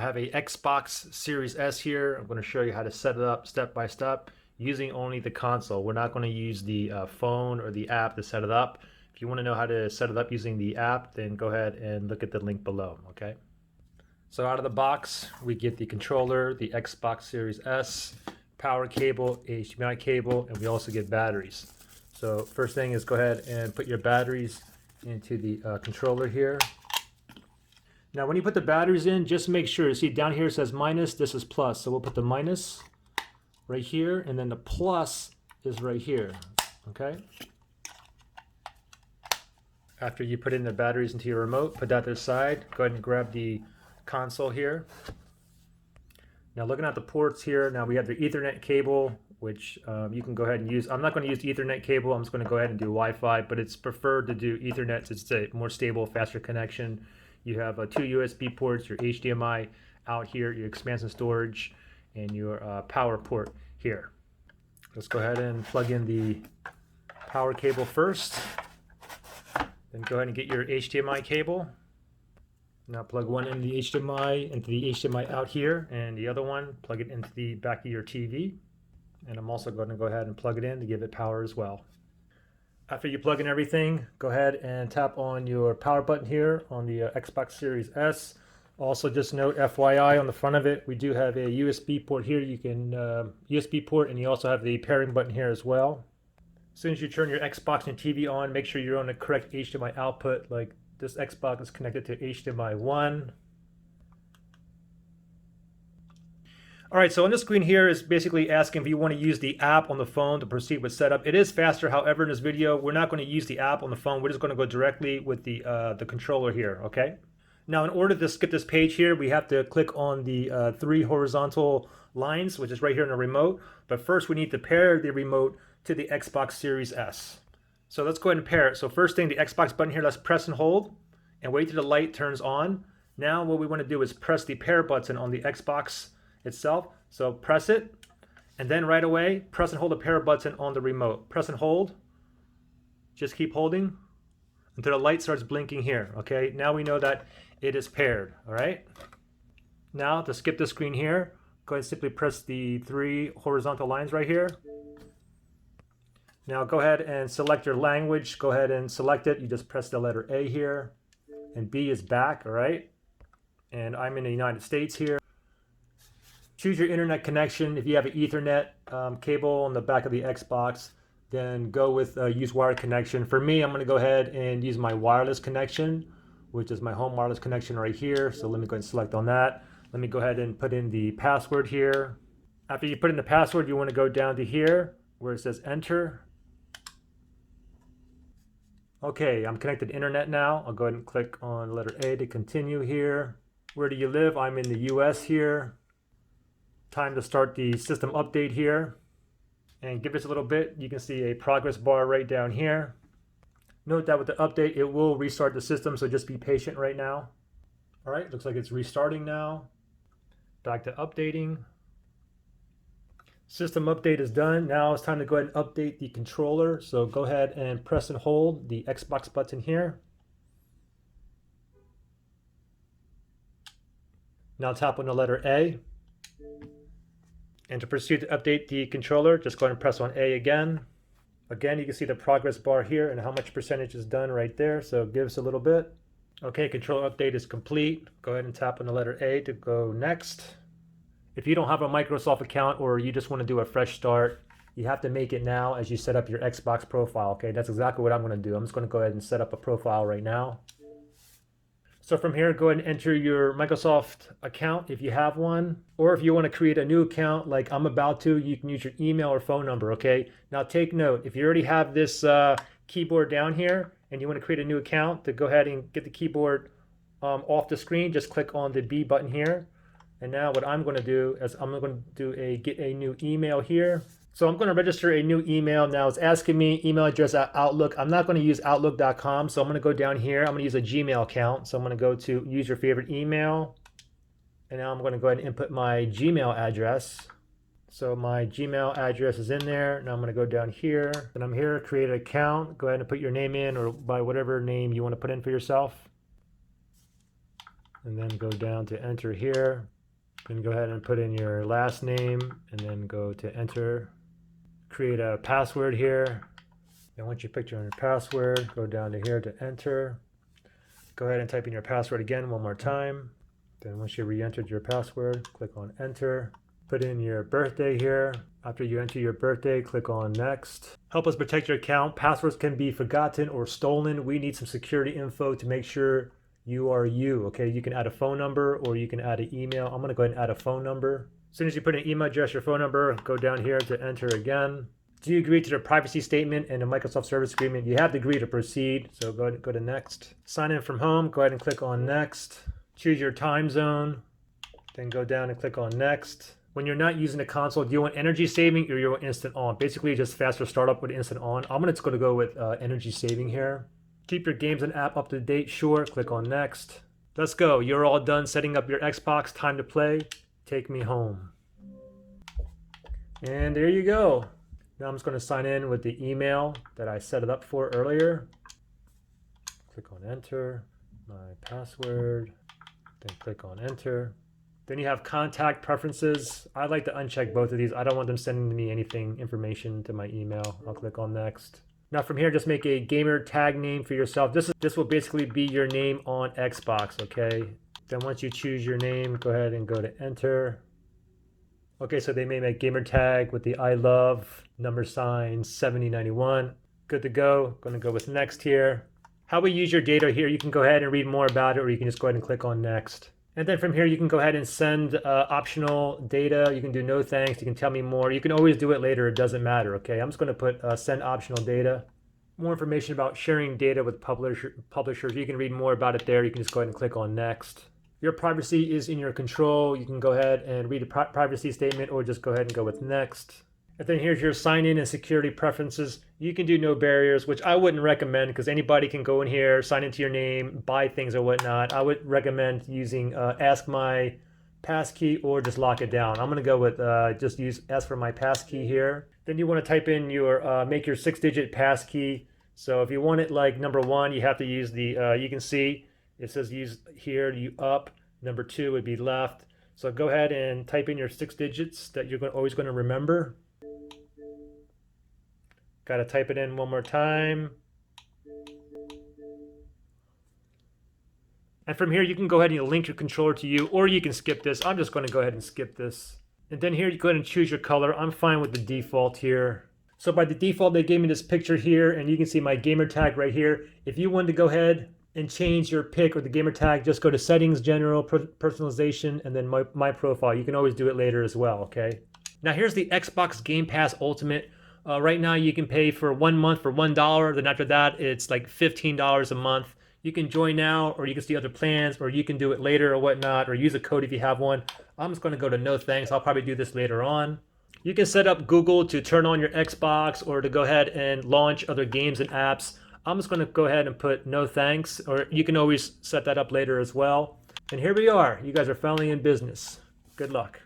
have a Xbox Series S here. I'm going to show you how to set it up step by step using only the console. We're not going to use the phone or the app to set it up. If you want to know how to set it up using the app, then go ahead and look at the link below, okay? So out of the box, we get the controller, the Xbox Series S, power cable, HDMI cable, and we also get batteries. So first thing is go ahead and put your batteries into the controller here. Now when you put the batteries in, just make sure, see down here it says minus, this is plus. So we'll put the minus right here, and then the plus is right here, okay? After you put in the batteries into your remote, put that to the side, go ahead and grab the console here. Now looking at the ports here, now we have the Ethernet cable, which you can go ahead and use. I'm not going to use the Ethernet cable, I'm just going to go ahead and do Wi-Fi, but it's preferred to do Ethernet. It's a more stable, faster connection. You have two USB ports, your HDMI out here, your expansion storage, and your power port here. Let's go ahead and plug in the power cable first. Then go ahead and get your HDMI cable. Now plug one in the HDMI into the HDMI out here, and the other one, plug it into the back of your TV. And I'm also going to go ahead and plug it in to give it power as well. After you plug in everything, go ahead and tap on your power button here on the Xbox Series S. Also just note, FYI, on the front of it, we do have a USB port here. You can USB port, and you also have the pairing button here as well. As soon as you turn your Xbox and TV on, make sure you're on the correct HDMI output. Like this Xbox is connected to HDMI 1. All right, so on the screen here is basically asking if you want to use the app on the phone to proceed with setup. It is faster, however, in this video, we're not going to use the app on the phone. We're just going to go directly with the controller here, okay? Now, in order to skip this page here, we have to click on the 3 horizontal lines, which is right here in the remote. But first, we need to pair the remote to the Xbox Series S. So let's go ahead and pair it. So first thing, the Xbox button here, let's press and hold and wait till the light turns on. Now what we want to do is press the pair button on the Xbox itself. So press it, and then right away press and hold the pair button on the remote. Press and hold, just keep holding until the light starts blinking here. Okay, now we know that it is paired. All right, now to skip the screen here, go ahead and simply press the 3 horizontal lines right here. Now go ahead and select your language. Go ahead and select it. You just press the letter A here, and B is back. All right, and I'm in the United States here. Choose your internet connection. If you have an Ethernet cable on the back of the Xbox, then go with use wired connection. For me, I'm going to go ahead and use my wireless connection, which is my home wireless connection right here. So let me go ahead and select on that. Let me go ahead and put in the password here. After you put in the password, you want to go down to here where it says enter. Okay, I'm connected to internet now. I'll go ahead and click on letter A to continue here. Where do you live? I'm in the US here. Time to start the system update here, and give us a little bit. You can see a progress bar right down here. Note that with the update it will restart the system, so just be patient right now. All right, looks like it's restarting now. Back to updating. System update is done. Now it's time to go ahead and update the controller, so go ahead and press and hold the Xbox button here. Now tap on the letter A. And to proceed to update the controller, just go ahead and press on A again. Again, you can see the progress bar here and how much percentage is done right there. So give us a little bit. Okay, controller update is complete. Go ahead and tap on the letter A to go next. If you don't have a Microsoft account or you just want to do a fresh start, you have to make it now as you set up your Xbox profile. Okay, that's exactly what I'm going to do. I'm just going to go ahead and set up a profile right now. So from here, go ahead and enter your Microsoft account if you have one. Or if you want to create a new account like I'm about to, you can use your email or phone number, okay? Now take note, if you already have this keyboard down here and you want to create a new account, to go ahead and get the keyboard off the screen, just click on the B button here. And now what I'm going to do is I'm going to do get a new email here. So I'm going to register a new email. Now it's asking me email address at Outlook. I'm not going to use Outlook.com. So I'm going to go down here. I'm going to use a Gmail account. So I'm going to go to use your favorite email. And now I'm going to go ahead and input my Gmail address. So my Gmail address is in there. Now I'm going to go down here. And I'm here, create an account. Go ahead and put your name in, or by whatever name you want to put in for yourself. And then go down to enter here. Then go ahead and put in your last name and then go to enter. Create a password here. And once you pick your password, go down to here to enter. Go ahead and type in your password again one more time. Then once you re-entered your password, click on enter. Put in your birthday here. After you enter your birthday, click on next. Help us protect your account. Passwords can be forgotten or stolen. We need some security info to make sure you are you. Okay, you can add a phone number or you can add an email. I'm gonna go ahead and add a phone number. As soon as you put an email address, your phone number, go down here to enter again. Do you agree to the privacy statement and the Microsoft Service Agreement? You have to agree to proceed, so go to next. Sign in from home, go ahead and click on next. Choose your time zone, then go down and click on next. When you're not using the console, do you want energy saving or you want instant on? Basically just faster startup with instant on. I'm just gonna go with energy saving here. Keep your games and app up to date, sure, click on next. Let's go, you're all done setting up your Xbox, time to play. Take me home. And there you go. Now I'm just going to sign in with the email that I set it up for earlier. Click on enter, my password, then click on enter. Then you have contact preferences. I like to uncheck both of these. I don't want them sending me information to my email. I'll click on next. Now from here, just make a gamer tag name for yourself. This will basically be your name on Xbox, okay? Then once you choose your name, go ahead and go to enter. Okay, so they made my gamer tag with the I love # 7091. Good to go. Going to go with next here. How we use your data here, you can go ahead and read more about it, or you can just go ahead and click on next. And then from here, you can go ahead and send optional data. You can do no thanks. You can tell me more. You can always do it later. It doesn't matter. Okay, I'm just going to put send optional data. More information about sharing data with publishers. You can read more about it there. You can just go ahead and click on next. Your privacy is in your control. You can go ahead and read a privacy statement or just go ahead and go with next. And then here's your sign in and security preferences. You can do no barriers, which I wouldn't recommend because anybody can go in here, sign into your name, buy things or whatnot. I would recommend using ask my passkey or just lock it down. I'm going to go with just use ask for my passkey here. Then you want to type in your, make your 6-digit passkey. So if you want it like number 1, you have to use the, you can see it says use here, you up. Number 2 would be left. So go ahead and type in your 6 digits that you're always going to remember. Got to type it in one more time. And from here, you can go ahead and link your controller to you, or you can skip this. I'm just going to go ahead and skip this. And then here, you go ahead and choose your color. I'm fine with the default here. So by the default, they gave me this picture here, and you can see my gamer tag right here. If you wanted to go ahead and change your pick or the gamer tag, just go to settings, general, personalization, and then my profile. You can always do it later as well, okay? Now here's the Xbox Game Pass Ultimate. Right now you can pay for 1 month for $1. Then after that, it's like $15 a month. You can join now, or you can see other plans, or you can do it later or whatnot, or use a code if you have one. I'm just gonna go to no thanks. I'll probably do this later on. You can set up Google to turn on your Xbox or to go ahead and launch other games and apps. I'm just gonna go ahead and put no thanks, or you can always set that up later as well. And here we are. You guys are finally in business. Good luck.